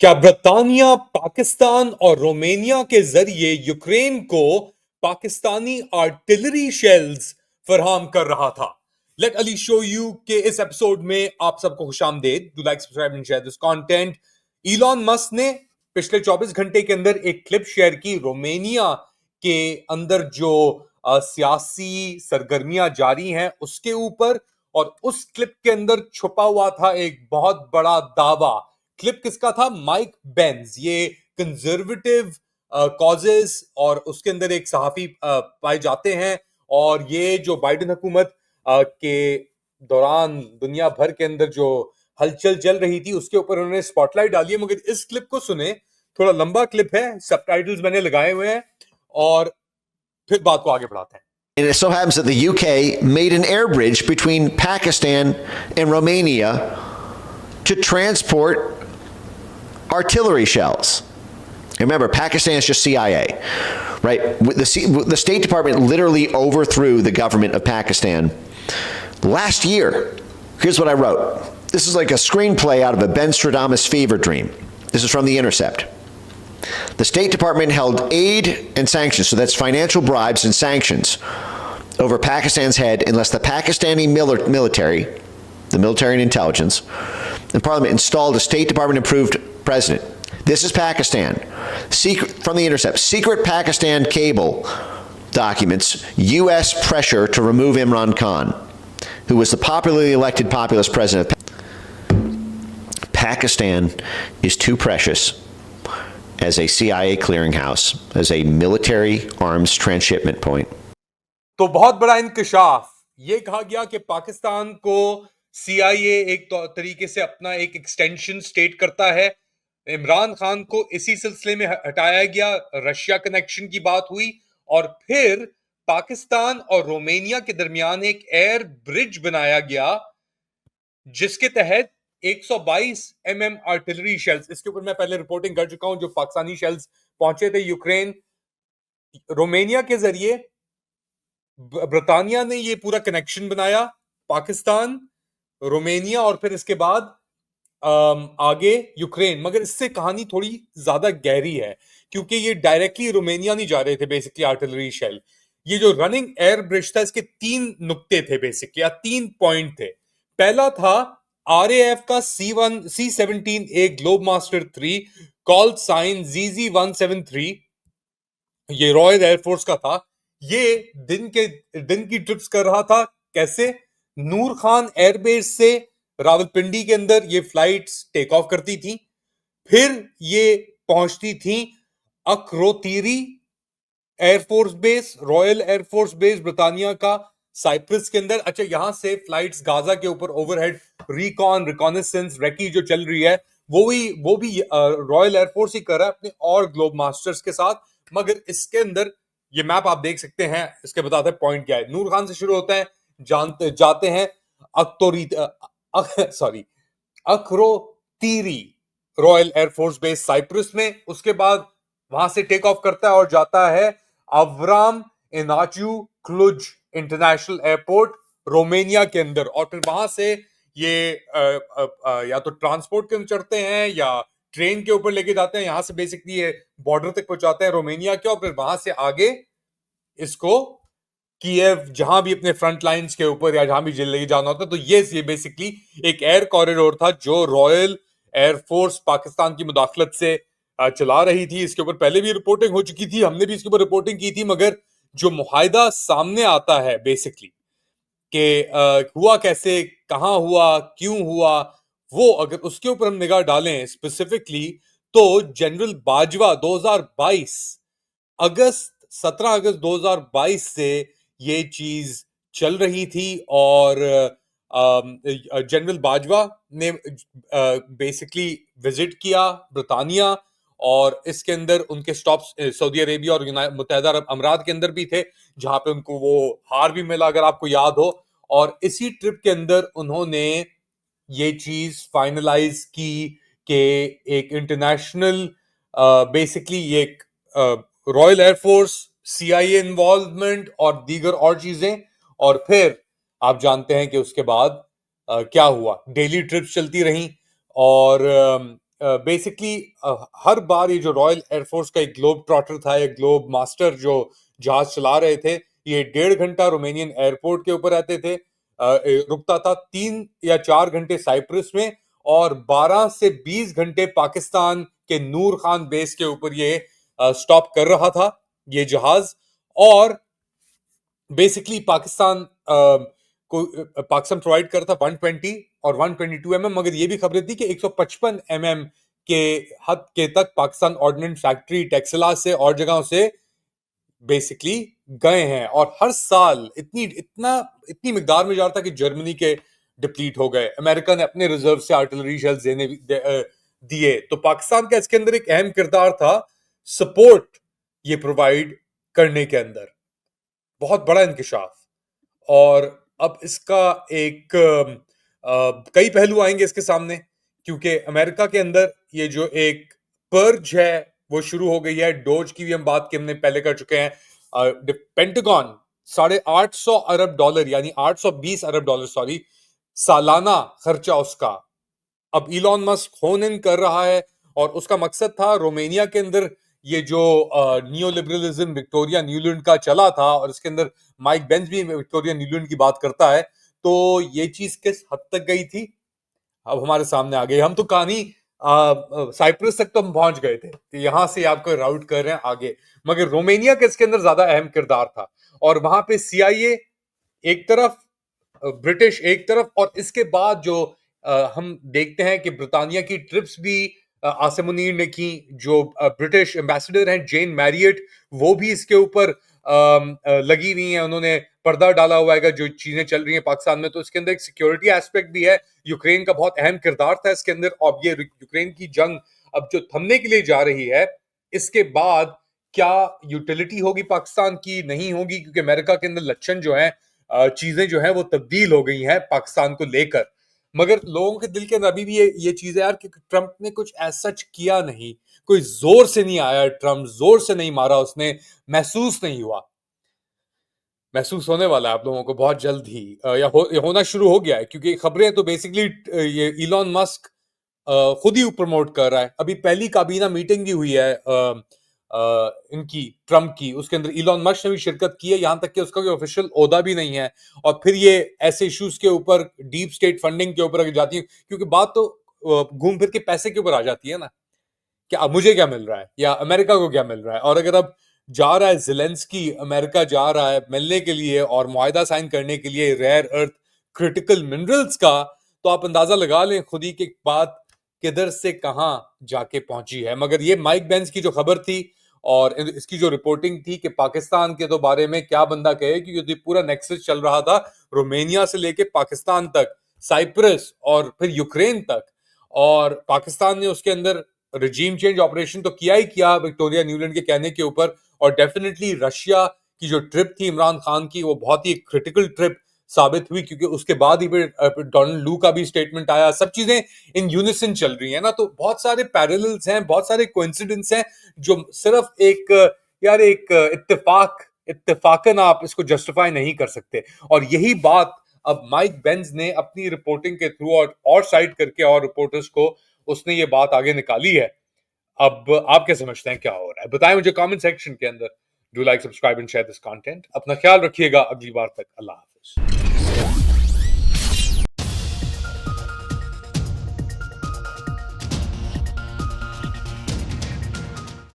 क्या ब्रितानिया पाकिस्तान और रोमानिया के जरिए यूक्रेन को पाकिस्तानी आर्टिलरी शेल्स फराहम कर रहा था? लेट अली शो यू के इस एपिसोड में आप सबको खुशामदीद। Do like, subscribe and share this content. Elon Musk ने पिछले 24 घंटे के अंदर एक क्लिप शेयर की रोमानिया के अंदर जो सियासी सरगर्मियां जारी हैं उसके ऊपर, और उस क्लिप के अंदर छुपा हुआ था एक बहुत बड़ा दावा। क्लिप किसका था? माइक बेंज, ये कंजर्वेटिव कॉजेस और उसके अंदर एक सहाफी पाए जाते हैं। और ये जो बाइडेन हुकूमत के दौरान दुनिया भर के अंदर जो हलचल चल रही थी उसके ऊपर उन्होंने स्पॉटलाइट डाली है। मगर इस क्लिप को सुने, थोड़ा लंबा क्लिप है, सबटाइटल्स मैंने लगाए हुए हैं और फिर बात को आगे बढ़ाते हैं। And it so happens that the UK made an air bridge between Pakistan and Romania to transport artillery shells. Remember, Pakistan is just CIA, right? The State Department literally overthrew the government of Pakistan last year. Here's what I wrote. This is like a screenplay out of a Ben Stradamus fever dream. This is from The Intercept. The State Department held aid and sanctions, so that's financial bribes and sanctions, over Pakistan's head unless the Pakistani military, the military and intelligence, and parliament installed a State Department approved president. This is Pakistan. Secret, from The Intercept, secret Pakistan cable documents U.S. pressure to remove Imran Khan, who was the popularly elected populist president of Pakistan is too precious as a CIA clearinghouse, as a military arms transshipment point. तो बहुत बड़ा इंकशाफ ये कहा गया कि पाकिस्तान को CIA एक तरीके से अपना एक एक्सटेंशन स्टेट करता है। इमरान खान को इसी सिलसिले में हटाया गया, रशिया कनेक्शन की बात हुई, और फिर पाकिस्तान और रोमानिया के दरमियान एक एयर ब्रिज बनाया गया जिसके तहत 122 आर्टिलरी शेल्स, इसके ऊपर मैं पहले रिपोर्टिंग कर चुका हूं, जो पाकिस्तानी शेल्स पहुंचे थे यूक्रेन, रोमानिया के जरिए ब्रितानिया ने ये पूरा कनेक्शन बनाया, पाकिस्तान, रोमानिया और फिर इसके बाद आगे यूक्रेन। मगर इससे कहानी थोड़ी ज्यादा गहरी है क्योंकि ये डायरेक्टली रोमानिया नहीं जा रहे थे बेसिकली आर्टिलरी शेल। ये जो रनिंग एयर ब्रिज था इसके 3 नुक्ते थे बेसिकली, या 3 पॉइंट थे। पहला था RAF का C17A globe master 3 call sign ZZ173, ये रॉयल एयरफोर्स का था। ये दिन की ट्रिप्स कर रहा था। कैसे? नूर खान एयरबेस से रावलपिंडी के अंदर ये फ्लाइट्स टेक ऑफ करती थी, फिर ये पहुंचती थी Akrotiri air force base, royal air force base Britannia का साइप्रस के अंदर। अच्छा, यहां से फ्लाइट्स गाजा के ऊपर ओवरहेड रिकॉनेसेंस रेकी जो चल रही है वो भी रॉयल एयरफोर्स ही कर रहा है अपने और ग्लोब मास्टर्स के साथ। मगर इसके अंदर ये मैप आप देख सकते हैं, इसके बताते हैं पॉइंट क्या है। नूर खान से शुरू होता है, जाते हैं अक्रोतीरी रॉयल एयरफोर्स बेस साइप्रस में। उसके बाद वहां से टेक ऑफ करता है और जाता है Avram Iancu Cluj international airport Romania के अंदर, और फिर वहां से ये या तो ट्रांसपोर्ट के अंदर चढ़ते हैं या ट्रेन के ऊपर लेके जाते हैं। यहां से बेसिकली ये बॉर्डर तक पहुंचाते हैं रोमानिया के, और फिर वहां से आगे इसको कीव, जहां भी अपने फ्रंट लाइंस के ऊपर या जहां भी लेके जाना होता है। तो ये बेसिकली एक एयर कॉरिडोर था जो रॉयल एयरफोर्स पाकिस्तान की मुदाखलत से चला रही थी। इसके ऊपर पहले भी रिपोर्टिंग हो चुकी थी, हमने भी इसके ऊपर रिपोर्टिंग की थी। मगर जो मुहायदा सामने आता है बेसिकली कि हुआ कैसे, कहां हुआ, क्यों हुआ, वो अगर उसके ऊपर हम निगाह डालें स्पेसिफिकली, तो जनरल बाजवा 2022 17 अगस्त 2022 से ये चीज चल रही थी। और जनरल बाजवा ने बेसिकली विजिट किया ब्रिटानिया, और इसके अंदर उनके स्टॉप्स सऊदी अरेबिया और मुत्तहिदा अरब अमीरात के अंदर भी थे, जहां पे उनको वो हार भी मिला, अगर आपको याद हो। और इसी ट्रिप के अंदर उन्होंने ये चीज फाइनलाइज की कि एक इंटरनेशनल बेसिकली एक रॉयल एयरफोर्स, CIA इन्वॉल्वमेंट और दीगर और चीजें। और फिर आप जानते हैं कि उसके बाद क्या हुआ। डेली ट्रिप्स चलती रहीं और बेसिकली हर बार ये जो रॉयल एयरफोर्स का एक ग्लोब ट्रॉटर था, एक ग्लोब मास्टर जो जहाज चला रहे थे, ये 1.5 घंटा रोमेनियन एयरपोर्ट के ऊपर रहते थे, रुकता था 3 या 4 घंटे साइप्रस में, और 12 से 20 घंटे पाकिस्तान के नूर खान बेस के ऊपर ये स्टॉप कर रहा था ये जहाज। और बेसिकली पाकिस्तान प्रोवाइड कर था 120 और 122 मगर ये भी खबरें थी कि 155 के हद के तक पाकिस्तान ऑर्डिनेंस फैक्ट्री टेक्सला से और जगहों से बेसिकली गए हैं। और हर साल इतनी मिकदार में जा रहा था कि जर्मनी के डिप्लीट हो गए, अमेरिका ने अपने रिजर्व से आर्टिलरी शेल्स दिए। तो पाकिस्तान का इसके अंदर एक अहम किरदार था सपोर्ट ये प्रोवाइड करने के अंदर, बहुत बड़ा इंकशाफ। और अब इसका एक कई पहलू आएंगे इसके सामने, क्योंकि अमेरिका के अंदर ये जो एक पर्ज है वो शुरू हो गई है। डोज की भी हम बात की हमने पहले कर चुके हैं। पेंटागन $850 यानी 820 अरब डॉलर सॉरी सालाना खर्चा उसका अब इलॉन मस्क होन इन कर रहा है। और उसका मकसद था रोमेनिया के अंदर ये जो नियो लिबरलिज्म विक्टोरिया न्यूलैंड का चला था, और इसके अंदर माइक बेंज भी विक्टोरिया न्यूलैंड की बात करता है, तो ये चीज किस हद तक गई थी अब हमारे सामने आ गई। हम तो कहानी साइप्रस तक तो हम पहुंच गए थे, तो यहां से आपको राउट कर रहे हैं आगे, मगर रोमेनिया के इसके अंदर ज्यादा अहम किरदार था। और वहां पे सीआईए एक तरफ, ब्रिटिश एक तरफ, और इसके बाद जो हम देखते हैं कि ब्रिटानिया की ट्रिप्स भी आसिम मुनीर ने की, जो ब्रिटिश एम्बेसडर हैं जेन मैरियट, वो भी इसके ऊपर लगी हुई हैं, उन्होंने पर्दा डाला हुआ है जो चीजें चल रही हैं पाकिस्तान में। तो इसके अंदर एक सिक्योरिटी एस्पेक्ट भी है, यूक्रेन का बहुत अहम किरदार था इसके अंदर। और ये यूक्रेन की जंग अब जो थमने के लिए जा रही है, इसके बाद क्या यूटिलिटी होगी पाकिस्तान की, नहीं होगी, क्योंकि अमेरिका के अंदर लक्षण जो है, चीजें जो है वो तब्दील हो गई हैं पाकिस्तान को लेकर। मगर लोगों के दिल के अंदर अभी भी ये चीज है यार कि ट्रंप ने कुछ ऐसा किया नहीं, कोई जोर से नहीं आया, ट्रंप जोर से नहीं मारा उसने, महसूस नहीं हुआ। महसूस होने वाला है आप लोगों को बहुत जल्द ही, या होना शुरू हो गया है, क्योंकि खबरें तो बेसिकली ये इलॉन मस्क खुद ही प्रमोट कर रहा है। अभी पहली काबीना मीटिंग भी हुई है इनकी ट्रंप की, उसके अंदर इलॉन मस्क ने भी शिरकत की है, यहां तक कि उसका कोई ऑफिशियल ओहदा भी नहीं है। और फिर ये ऐसे इश्यूज के ऊपर, डीप स्टेट फंडिंग के ऊपर अगर जाती है, क्योंकि बात तो घूम फिर के पैसे के ऊपर आ जाती है ना, कि अब मुझे क्या मिल रहा है या अमेरिका को क्या मिल रहा है। और अगर अब जा रहा है ज़ेलेंस्की, अमेरिका जा रहा है मिलने के लिए और मुआहदा साइन करने के लिए रेयर अर्थ क्रिटिकल मिनरल्स का, तो आप अंदाजा लगा लें खुद ही कि बात किधर से कहां जाके पहुंची है। मगर ये माइक बेंस की जो खबर थी और इसकी जो रिपोर्टिंग थी कि पाकिस्तान के तो बारे में क्या बंदा कहे, क्योंकि पूरा नेक्सस चल रहा था रोमेनिया से लेके पाकिस्तान तक, साइप्रस और फिर यूक्रेन तक। और पाकिस्तान ने उसके अंदर रिजीम चेंज ऑपरेशन तो किया ही किया विक्टोरिया न्यूलैंड के कहने के ऊपर। और डेफिनेटली रशिया की जो ट्रिप थी इमरान खान की, वो बहुत ही क्रिटिकल ट्रिप साबित हुई, क्योंकि उसके बाद ही डोनाल्ड लू का भी स्टेटमेंट आया। सब चीजें इन यूनिसन चल रही है ना, तो बहुत सारे पैरेलल्स हैं, बहुत सारे कोइंसिडेंस हैं, जो सिर्फ एक यार एक इत्तेफाकन आप इसको जस्टिफाई नहीं कर सकते। और यही बात अब माइक बेंज ने अपनी रिपोर्टिंग के थ्रू और साइड करके और रिपोर्टर्स को उसने ये बात आगे निकाली है। अब आप क्या समझते हैं क्या हो रहा है, बताएं मुझे कमेंट सेक्शन के अंदर। Do like, subscribe and share this content. अपना ख्याल रखिएगा, अगली बार तक अल्लाह हाफिज।